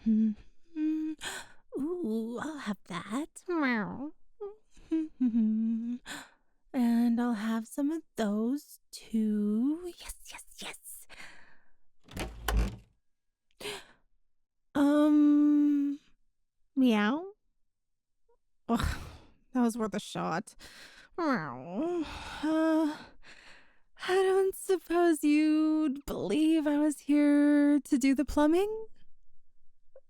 Ooh, I'll have that. Meow. And I'll have some of those too. Yes, yes, yes. Meow. Ugh, that was worth a shot. Meow. I don't suppose you'd believe I was here to do the plumbing?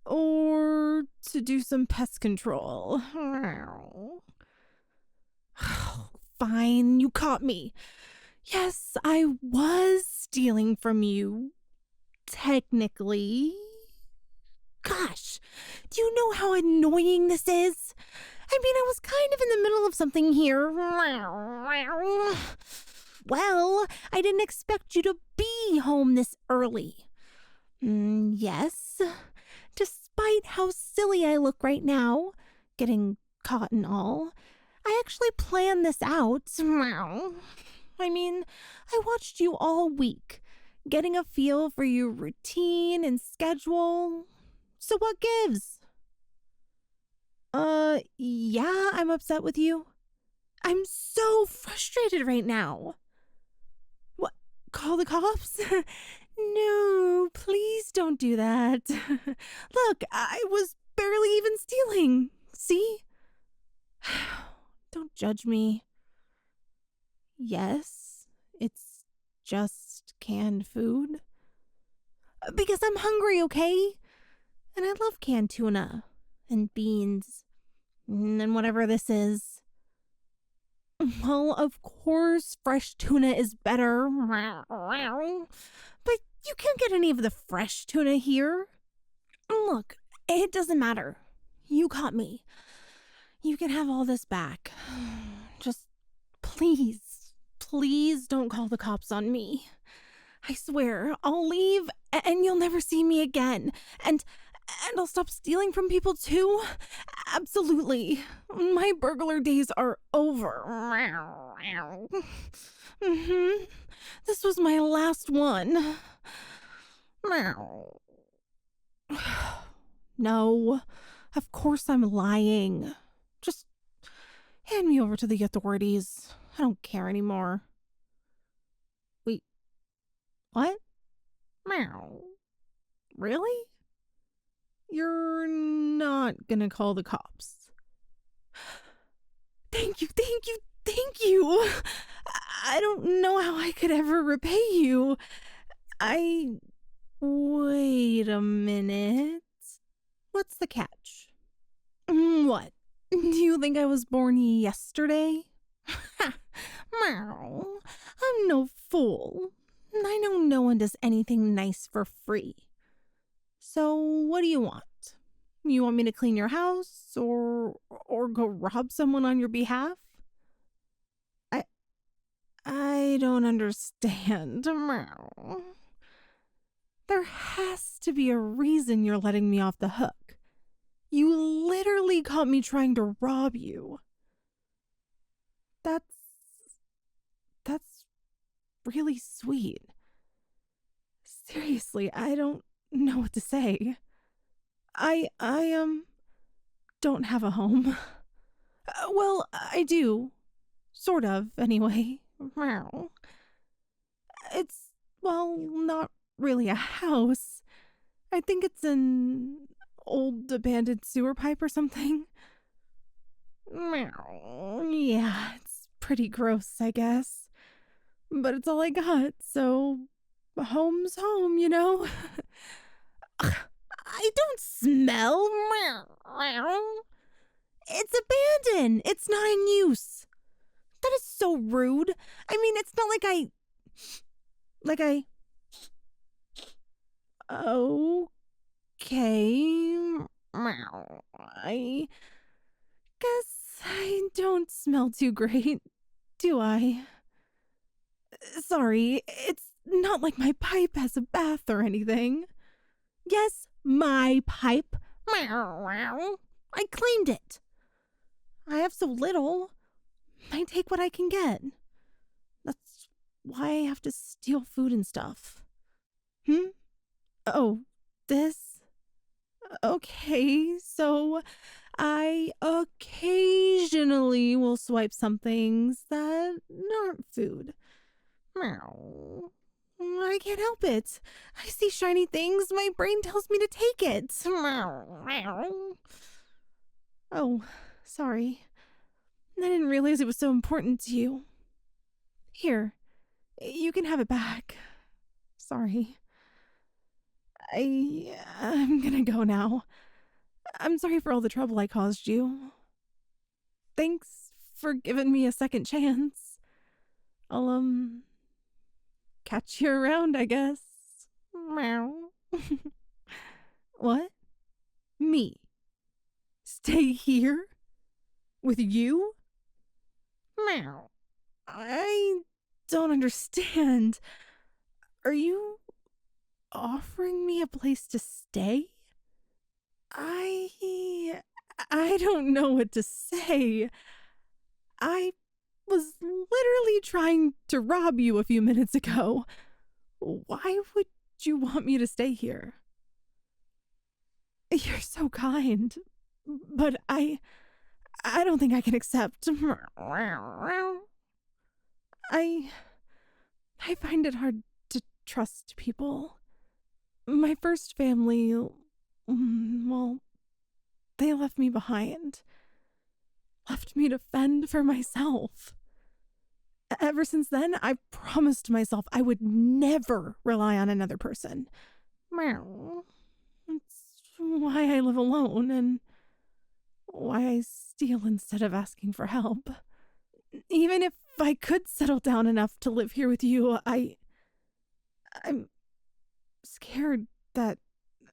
Or to do some pest control? Fine, you caught me. Yes, I was stealing from you. Technically. Gosh, do you know how annoying this is? I mean, I was kind of in the middle of something here. Well, I didn't expect you to be home this early. Yes, despite how silly I look right now, getting caught and all, I actually planned this out. I mean, I watched you all week, getting a feel for your routine and schedule. So what gives? Yeah, I'm upset with you. I'm so frustrated right now. What? Call the cops? No, please don't do that. Look, I was barely even stealing. See? Don't judge me. Yes, it's just canned food. Because I'm hungry, okay? And I love canned tuna and beans and whatever this is. Well, of course, fresh tuna is better. But you can't get any of the fresh tuna here. Look, it doesn't matter. You caught me. You can have all this back. Just please don't call the cops on me. I swear, I'll leave and you'll never see me again. And I'll stop stealing from people too. Absolutely. My burglar days are over. This was my last one. No, of course I'm lying. Just hand me over to the authorities. I don't care anymore. Wait, what? Meow. Really? You're not gonna call the cops. Thank you. I don't know how I could ever repay you. Wait a minute. What's the catch? What? Do you think I was born yesterday? Meow. I'm no fool. I know no one does anything nice for free. So what do you want? You want me to clean your house or go rob someone on your behalf? I don't understand. Meow. There has to be a reason you're letting me off the hook. You literally caught me trying to rob you. That's really sweet. Seriously, I don't know what to say. I don't have a home. Well, I do. Sort of, anyway. It's, well, not really a house. I think it's an old abandoned sewer pipe or something. Yeah, it's pretty gross, I guess. But it's all I got, so home's home, you know? I don't smell. It's abandoned. It's not in use. That is so rude. I mean, it's not like I... Okay. I guess I don't smell too great, do I? Sorry, it's not like my pipe has a bath or anything. Yes, my pipe. I cleaned it. I have so little. I take what I can get. That's why I have to steal food and stuff. Oh, this? Okay, so I occasionally will swipe some things that aren't food. Meow. I can't help it. I see shiny things, my brain tells me to take it. Meow, meow. Oh, sorry. I didn't realize it was so important to you. Here, you can have it back. Sorry. I'm gonna go now. I'm sorry for all the trouble I caused you. Thanks for giving me a second chance. I'll, catch you around, I guess. Meow. What? Me? Stay here? With you? Meow. I don't understand. Are you offering me a place to stay? I don't know what to say. I was literally trying to rob you a few minutes ago. Why would you want me to stay here? You're so kind, but I don't think I can accept. I find it hard to trust people. My first family, well, they left me behind. Left me to fend for myself. Ever since then, I've promised myself I would never rely on another person. Meow. It's why I live alone and why I steal instead of asking for help. Even if I could settle down enough to live here with you, I'm scared that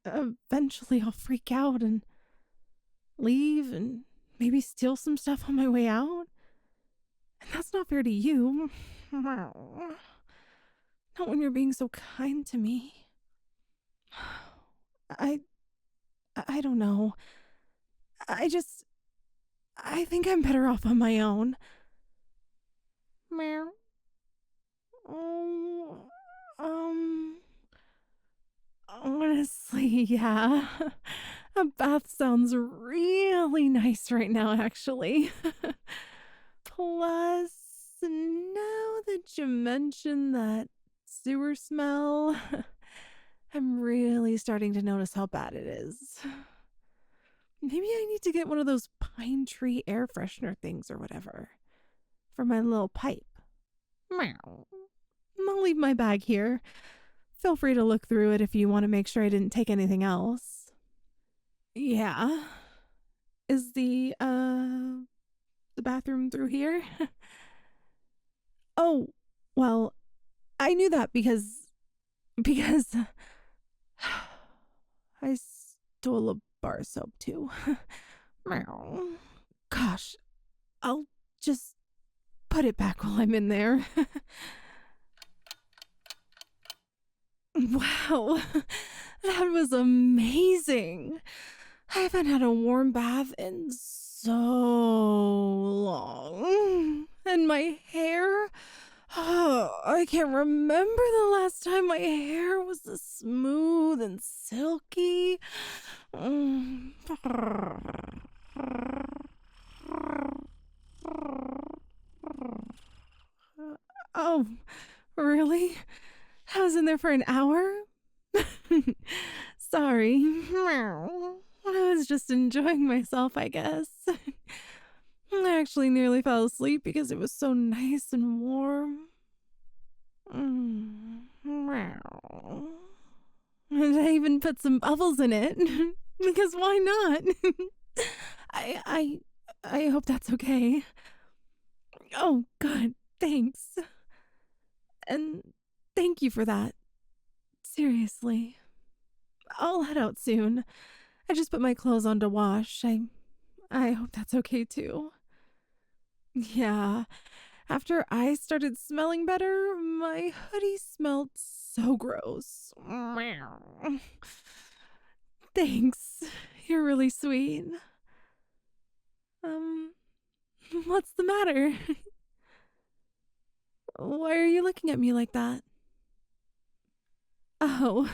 eventually I'll freak out and leave and maybe steal some stuff on my way out. And that's not fair to you. Not when you're being so kind to me. I don't know. I think I'm better off on my own. Meow. Oh, honestly, yeah. A bath sounds really nice right now, actually. Plus, now that you mention that sewer smell, I'm really starting to notice how bad it is. Maybe I need to get one of those pine tree air freshener things or whatever for my little pipe. Meow. I'll leave my bag here. Feel free to look through it if you want to make sure I didn't take anything else. Yeah. Is the bathroom through here? Oh, well, I knew that because I stole a bar soap too. Meow. Gosh, I'll just put it back while I'm in there. Wow, that was amazing. I haven't had a warm bath in so long. And my hair, oh, I can't remember the last time my hair was this smooth and silky. Oh, really? I was in there for an hour? Sorry. I was just enjoying myself, I guess. I actually nearly fell asleep because it was so nice and warm. And I even put some bubbles in it because why not? I hope that's okay. Oh, good. Thanks. And thank you for that. Seriously. I'll head out soon. I just put my clothes on to wash. I hope that's okay too. Yeah. After I started smelling better, my hoodie smelled so gross. Thanks. You're really sweet. What's the matter? Why are you looking at me like that? Oh,